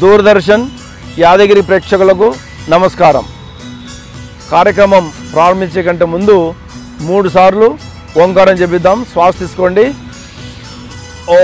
దూరదర్శన్ యాదగిరి ప్రేక్షకులకు నమస్కారం. కార్యక్రమం ప్రారంభించే కంటే ముందు 3 సార్లు ఓంకారం చెప్పిద్దాం. శ్వాస తీసుకోండి. Oh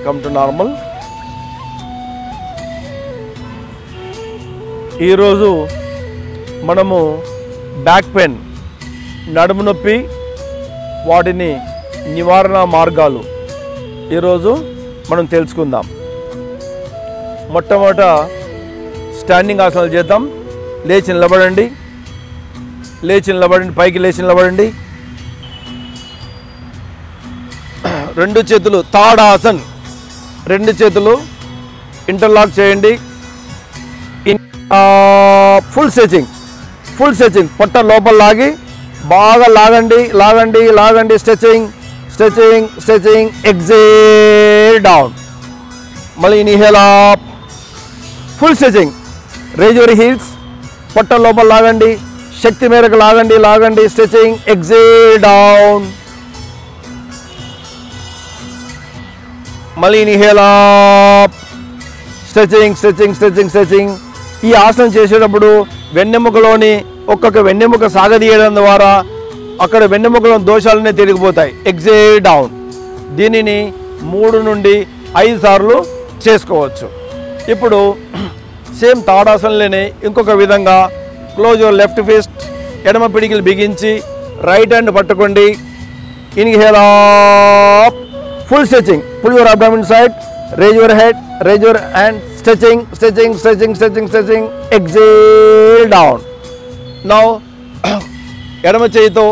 come to normal. ఈరోజు మనము బ్యాక్ పెయిన్, నడుము నొప్పి, వాటిని నివారణ మార్గాలు ఈరోజు మనం తెలుసుకుందాం. మొట్టమొదట స్టాండింగ్ ఆసనాలు చేద్దాం. లేచి నిలబడండి, పైకి లేచి నిలబడండి. 2 చేతులు తాడాసన్, 2 చేతులు ఇంటర్లాక్ చేయండి. ఫుల్ స్ట్రెచింగ్, పొట్ట లోపల లాగి బాగా లాగండి. స్ట్రెచింగ్. Exhale down. మళ్ళీ inhale up. Full stretching. Raise your heels. పొట్ట లోపల లాగండి, శక్తి మేరకు లాగండి. స్ట్రెచింగ్. Exhale down. మళ్ళీ ఇన్హేల్ అప్. స్ట్రెచింగ్. ఈ ఆసనం చేసేటప్పుడు వెన్నెముకలోని ఒక్కొక్క వెన్నెముక సాగదీయడం ద్వారా అక్కడ వెన్నెముకలోని దోషాలనే తిరిగిపోతాయి. Exhale down. దీనిని 3 నుండి 5 సార్లు చేసుకోవచ్చు. ఇప్పుడు సేమ్ తాడాసనలోనే ఇంకొక విధంగా క్లోజ్ యువర్ లెఫ్ట్ ఫిస్ట్. ఎడమ పిడికిలు బిగించి రైట్ హ్యాండ్ పట్టుకోండి. Inhale up. Full stretching. Pull your abdomen side. Raise your head, raise your hand. Stretching. Exhale down. Now ఎడమ చేయితో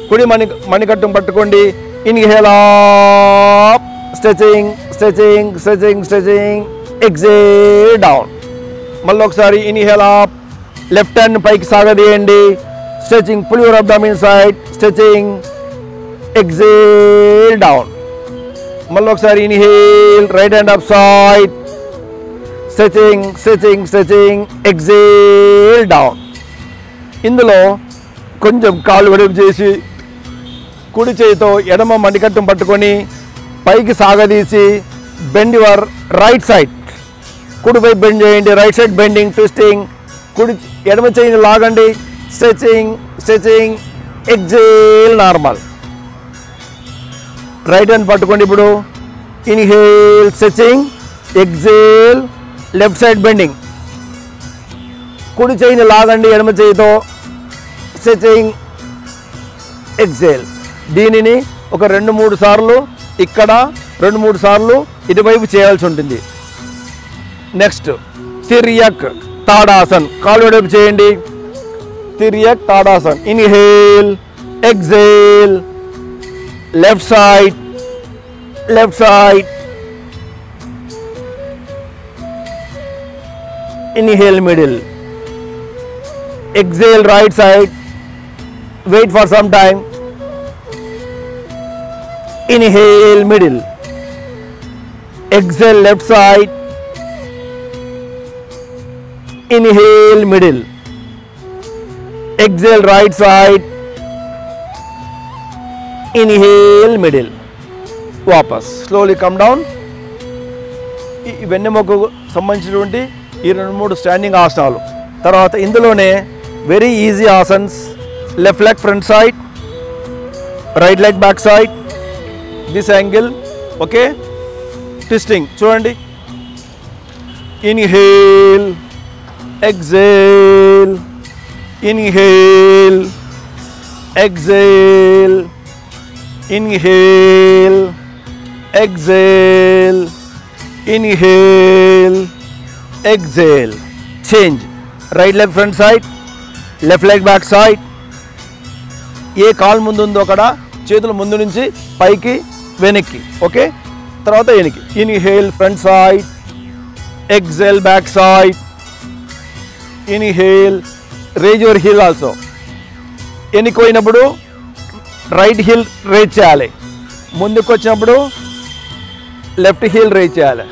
కుడి మణికట్టును పట్టుకోండి. Inhale up. Stretching. Exhale down. మళ్ళీ ఒకసారి ఇన్హేల్ అప్. లెఫ్ట్ హ్యాండ్ పైకి సాగదీయండి. Stretching. Pull your abdomen side. Stretching. Exhale down. మళ్ళీ ఒకసారి inhale. Right hand up side. Stretching. Exhale down. ఇందులో కొంచెం కాలు వెడల్పు చేసి కుడి చేయితో ఎడమ మణికట్టును పట్టుకొని పైకి సాగదీసి బెండ్ యువర్ రైట్ సైడ్. కుడి వైపు బెండ్ చేయండి. Right side bending, twisting. ఎడమ చేయిని లాగండి. Stretching. Exhale normal. Right hand పట్టుకోండి. ఇప్పుడు inhale. Stretching. Exhale. Left side bending. కుడి చేయిని లాగండి ఎడమ చేయితో. స్ట్రెచింగ్. ఎగ్జేల్. దీనిని ఒక 2-3 సార్లు ఇక్కడ, 2-3 సార్లు ఇటువైపు చేయాల్సి ఉంటుంది. నెక్స్ట్ తిర్యక్ తాడాసన్. కాలు వెడల్పు చేయండి. తిర్యక్ తాడాసన్. Inhale. Exhale. Left side. Inhale middle. Exhale right side. Wait for some time. Inhale middle. Exhale left side. Inhale middle. Exhale right side. Inhale middle. వాపస్. Slowly come down. ఈ వెన్నెముకకు సంబంధించినటువంటి ఈ 2-3 స్టాండింగ్ ఆసనాలు. తర్వాత ఇందులోనే వెరీ ఈజీ ఆసన్స్. Left leg front side, right leg back side, this angle. Okay. Twisting చూడండి. Inhale, exhale, inhale, exhale, inhale, exhale, inhale, exhale. Change. Right leg front side, left leg back side. ఏ కాలు ముందు ఉందో అక్కడ చేతులు ముందు నుంచి పైకి వెనక్కి. ఓకే, తర్వాత వెనక్కి. Inhale front side, exhale back side, inhale, raise your heel also. వెనక్కి పోయినప్పుడు రైట్ హీల్ రేజ్ చేయాలి, ముందుకు వచ్చినప్పుడు లెఫ్ట్ హీల్ రేజ్ చేయాలి.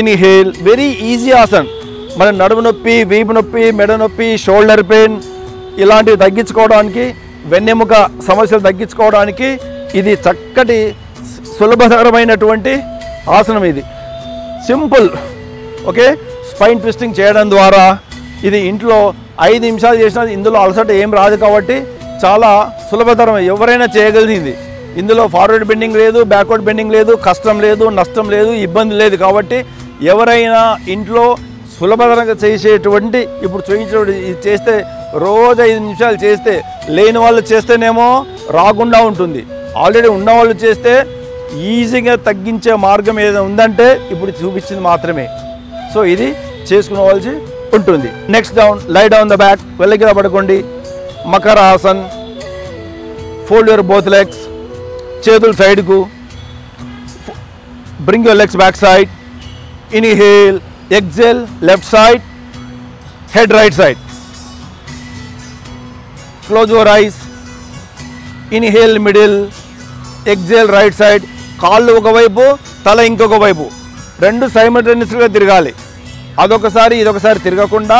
ఇన్హేల్, వెరీ ఈజీ ఆసన్. మన నడుము నొప్పి, వీపు నొప్పి, మెడ నొప్పి, షోల్డర్ పెయిన్ ఇలాంటివి తగ్గించుకోవడానికి, వెన్నెముక సమస్యలు తగ్గించుకోవడానికి ఇది చక్కటి సులభతరమైనటువంటి ఆసనం. ఇది సింపుల్. ఓకే, స్పైన్ ట్విస్టింగ్ చేయడం ద్వారా ఇది ఇంట్లో 5 నిమిషాలు చేసినా ఇందులో అలసట ఏం రాదు కాబట్టి చాలా సులభతరం, ఎవరైనా చేయగలిగింది. ఇందులో ఫార్వర్డ్ బెండింగ్ లేదు, బ్యాక్వర్డ్ బెండింగ్ లేదు, కష్టం లేదు, నష్టం లేదు, ఇబ్బంది లేదు. కాబట్టి ఎవరైనా ఇంట్లో సులభతరంగా చేసేటువంటి ఇప్పుడు చూపించేటువంటి ఇది చేస్తే రోజు 5 నిమిషాలు చేస్తే, లేని వాళ్ళు చేస్తేనేమో రాకుండా ఉంటుంది. ఆల్రెడీ ఉన్నవాళ్ళు చేస్తే ఈజీగా తగ్గించే మార్గం ఏదైనా ఉందంటే ఇప్పుడు చూపించింది మాత్రమే. సో ఇది చేసుకోవాల్సి ఉంటుంది. Next down, lie down the back, వెళ్ళకిలా పడుకోండి. మకర ఆసన్. ఫోల్డ్ యువర్ బోత్ లెగ్స్, చేతులు సైడ్కు, bring your legs back side. Inhale, exhale, left side, head right side. Close your eyes. Inhale middle, exhale right side. కాళ్ళు ఒకవైపు, తల ఇంకొక వైపు, రెండు సైమల్టేనియస్గా తిరగాలి. అదొకసారి ఇదొకసారి తిరగకుండా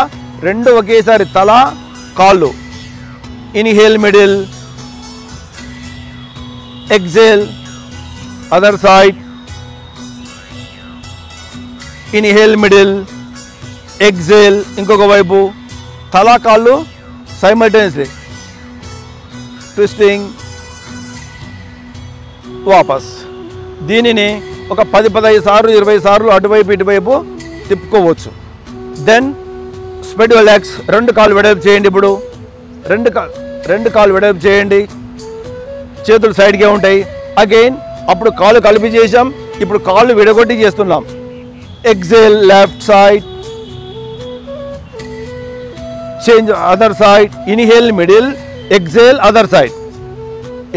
రెండు ఒకేసారి, తల కాళ్ళు. Inhale middle, exhale other side. Inhale middle, exhale ఇంకొక వైపు, తల కాళ్ళు సైమల్టేనియస్లీ. ట్విస్టింగ్, వాపస్. దీనిని ఒక 10-15 సార్లు 20 సార్లు అటువైపు ఇటువైపు తిప్పుకోవచ్చు. దెన్ స్ప్రెడ్ యువర్ లెగ్స్, రెండు కాళ్ళు వెడల్పు చేయండి. ఇప్పుడు రెండు కాళ్ళు వెడల్పు చేయండి, చేతులు సైడ్కే ఉంటాయి. అగైన్ అప్పుడు కాళ్ళు కలిపి చేసాం, ఇప్పుడు కాళ్ళు విడగొట్టి చేస్తున్నాం. Exhale, left side, change other side. Inhale middle, exhale other side.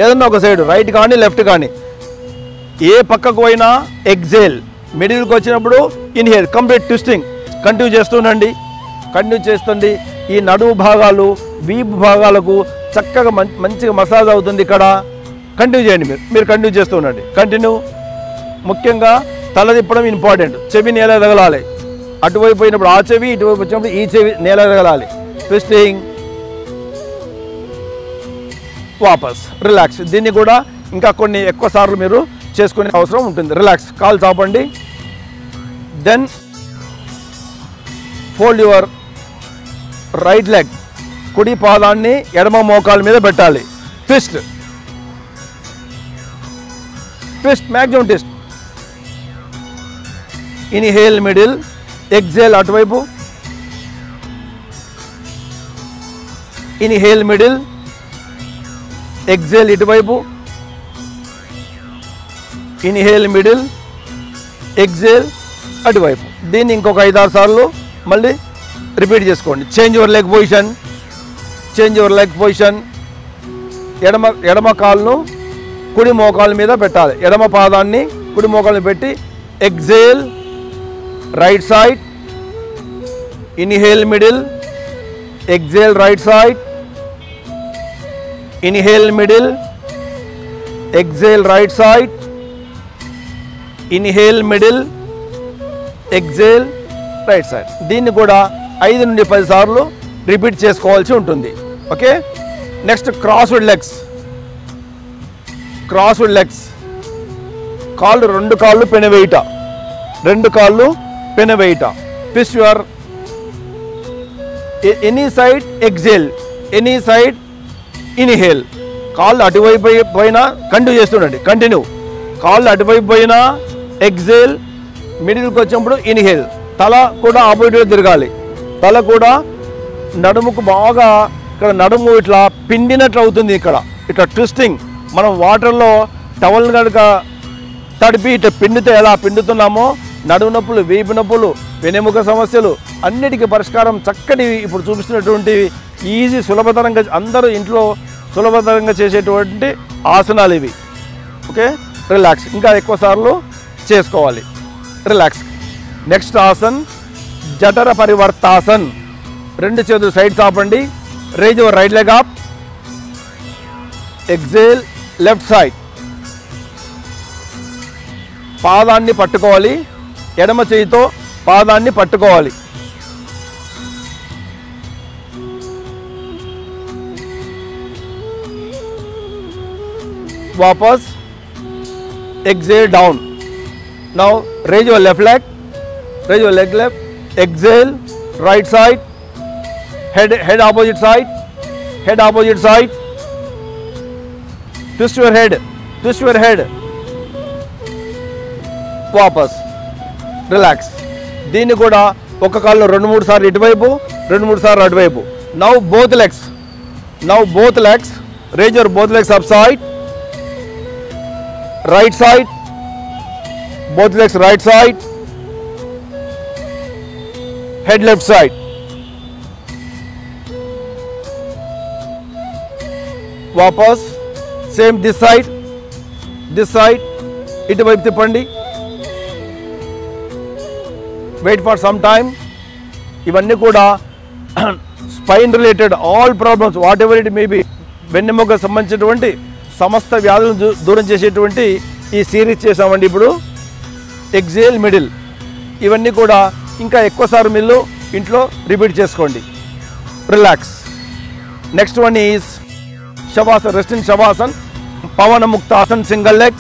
ఏదన్నా ఒక సైడ్, రైట్ కానీ లెఫ్ట్ కానీ, ఏ పక్కకు పోయినా ఎక్సేల్. మిడిల్కి వచ్చినప్పుడు ఇన్హేల్. కంప్లీట్ ట్విస్టింగ్ కంటిన్యూ చేస్తుండండి, కంటిన్యూ చేస్తుంది. ఈ నడుము భాగాలు, వీపు భాగాలకు చక్కగా మంచిగా మసాజ్ అవుతుంది. ఇక్కడ కంటిన్యూ చేయండి, మీరు కంటిన్యూ చేస్తూ ఉండండి. కంటిన్యూ. ముఖ్యంగా తల తిప్పడం ఇంపార్టెంట్. చెవి నేల తగలాలి. అటువైపు పోయినప్పుడు ఆ చెవి, ఇటువైపు వచ్చినప్పుడు ఈ చెవి నేల తగలాలి. ట్విస్టింగ్, వాపస్, రిలాక్స్. దీన్ని కూడా ఇంకా కొన్ని ఎక్కువ సార్లు మీరు చేసుకునే అవసరం ఉంటుంది. రిలాక్స్, కాలు చాపండి. Then fold your right leg, కుడి పాదాన్ని ఎడమ మోకాల మీద పెట్టాలి. Twist, twist, maximum twist. Inhale middle, exhale అటువైపు. ఇన్హేల్ మిడిల్, ఎక్సేల్ ఇటువైపు. ఇన్హేల్ మిడిల్, ఎక్సేల్ అటువైపు. దీన్ని ఇంకొక 5-6 సార్లు మళ్ళీ రిపీట్ చేసుకోండి. Change your leg position, change your leg position. ఎడమ కాలును కుడి మోకాల మీద పెట్టాలి. ఎడమ పాదాన్ని కుడి మోకాల మీద పెట్టి exhale right side, inhale middle, exhale right side, inhale middle, exhale right side, inhale middle, exhale right side. దీన్ని కూడా 5 నుండి 10 సార్లు రిపీట్ చేసుకోవాల్సి ఉంటుంది. Okay, next crossed legs. Crossed legs, కాళ్ళు రెండు కాళ్ళు పెనవేయుట, రెండు కాళ్ళు పెనవేయుట. Twist your any side, exhale any side, inhale. కాళ్ళు అటువైపు పోయినా కంటిన్యూ చేస్తుండండి. కంటిన్యూ. కాళ్ళు అటువైపు పోయినా ఎక్సేల్, మిడిల్కి వచ్చినప్పుడు ఇన్హేల్. తల కూడా ఆపోజిట్గా తిరగాలి. తల కూడా నడుముకు బాగా, ఇక్కడ నడుము ఇట్లా పిండినట్లు అవుతుంది. ఇక్కడ ఇట్లా ట్విస్టింగ్. మనం వాటర్లో టవల్ కనుక తడిపి ఇటు పిండితే ఎలా పిండుతున్నామో నడుము నొప్పులు, వీపు నొప్పులు, వెన్నెముక సమస్యలు అన్నిటికీ పరిష్కారం చక్కటి ఇప్పుడు చూపిస్తున్నటువంటి ఈజీ సులభతరంగా అందరూ ఇంట్లో సులభతరంగా చేసేటువంటి ఆసనాలు ఇవి. Okay, relax. ఇంకా ఎక్కువ సార్లు చేసుకోవాలి. రిలాక్స్. నెక్స్ట్ ఆసన్ జఠర పరివర్తాసన్. 2 చేతులు సైడ్ చాపండి. Raise your right leg up. Exhale left side. పాదాన్ని పట్టుకోవాలి. ఎడమ చేయితో పాదాన్ని పట్టుకోవాలి. వాపస్. Exhale down. Now raise your left leg. Raise your leg left. Exhale right side. Head opposite side. Head opposite side. Twist your head. Twist your head. వాపస్. Relax. దీన్ని కూడా ఒక కాల్లో 2-3 సార్లు ఇటువైపు, 2-3 సార్లు అటువైపు. Now both legs. Now both legs. Raise your both legs up side. Right side. Both legs right side. Head left side. వాపస్. Same this side. This side. ఇటువైపు తిప్పండి. Wait for some time. ఇవన్నీ కూడా spine related all problems whatever it maybe వెన్నెముక సంబంధించినటువంటి సమస్త వ్యాధులను దూరం చేసేటువంటి ఈ సిరీస్ చేసామండి. ఇప్పుడు ఎక్సేల్ మిడిల్. ఇవన్నీ కూడా ఇంకా ఎక్కువసార్లు మీరు ఇంట్లో రిపీట్ చేసుకోండి. రిలాక్స్. నెక్స్ట్ వన్ ఈజ్ శవాసన్. రెస్ట్ ఇన్ శవాసన్. పవన ముక్తాసన్. Single leg.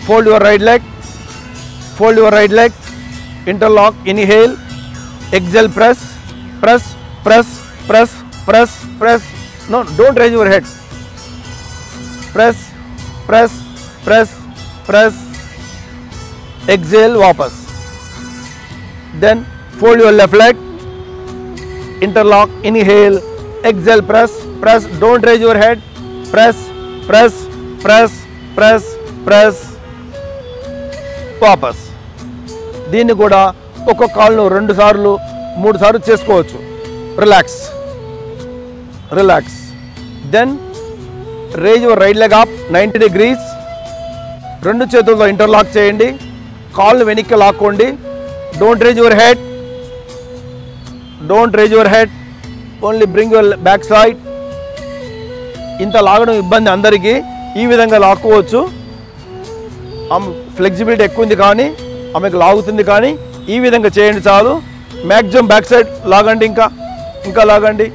Fold your right leg. Fold your right leg. Interlock. Inhale. Exhale press. Press press press press press. No, don't raise your head. Press press press press. Exhale వాపస్. Then fold your left leg. Interlock. Inhale. Exhale. Press. Press. Don't raise your head. Press. Press. Press. Press. Press. వాపస్. దీన్ని కూడా ఒక్కొక్క కాల్ను 2 సార్లు 3 సార్లు చేసుకోవచ్చు. Relax. Relax. Then raise your right leg up 90 degrees. 2 చేతులతో interlock చేయండి. కాళ్ళు వెనక్కి లాక్కోండి. Don't raise your head. Don't raise your head. Only bring your back side. ఇంత లాగడం ఇబ్బంది అందరికీ. ఈ విధంగా లాక్కోవచ్చు. ఆమె ఫ్లెక్సిబిలిటీ ఎక్కువ ఉంది కానీ ఆమెకు లాగుతుంది, కానీ ఈ విధంగా చేయండి చాలు. మ్యాక్సిమం బ్యాక్ సైడ్ లాగండి. ఇంకా లాగండి.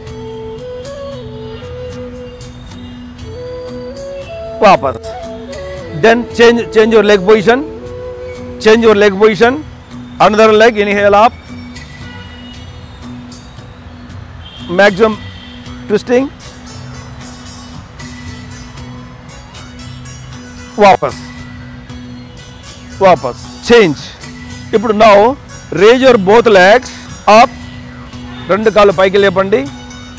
వాపస్. Then change your leg position. Change your leg position. Another leg. Inhale up. maximum twisting. వాపస్ చేంజ్. ఇప్పుడు now raise your both legs up. 2 కాళ్ళు పైకి లేపండి.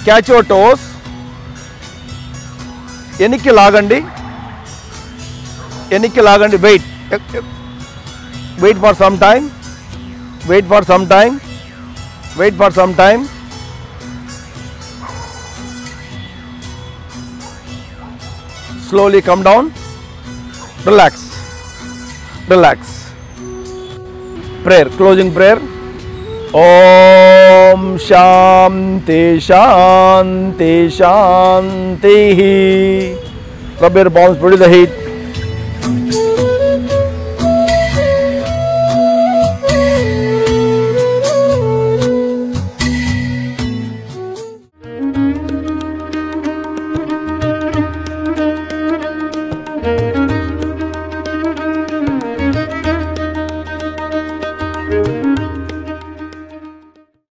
Catch your toes. ఎనికి లాగండి. Wait for some time. Slowly come down. Relax. Prayer. Closing prayer. Om Shanti Shanti Shanti. Rub your palms, produce the heat.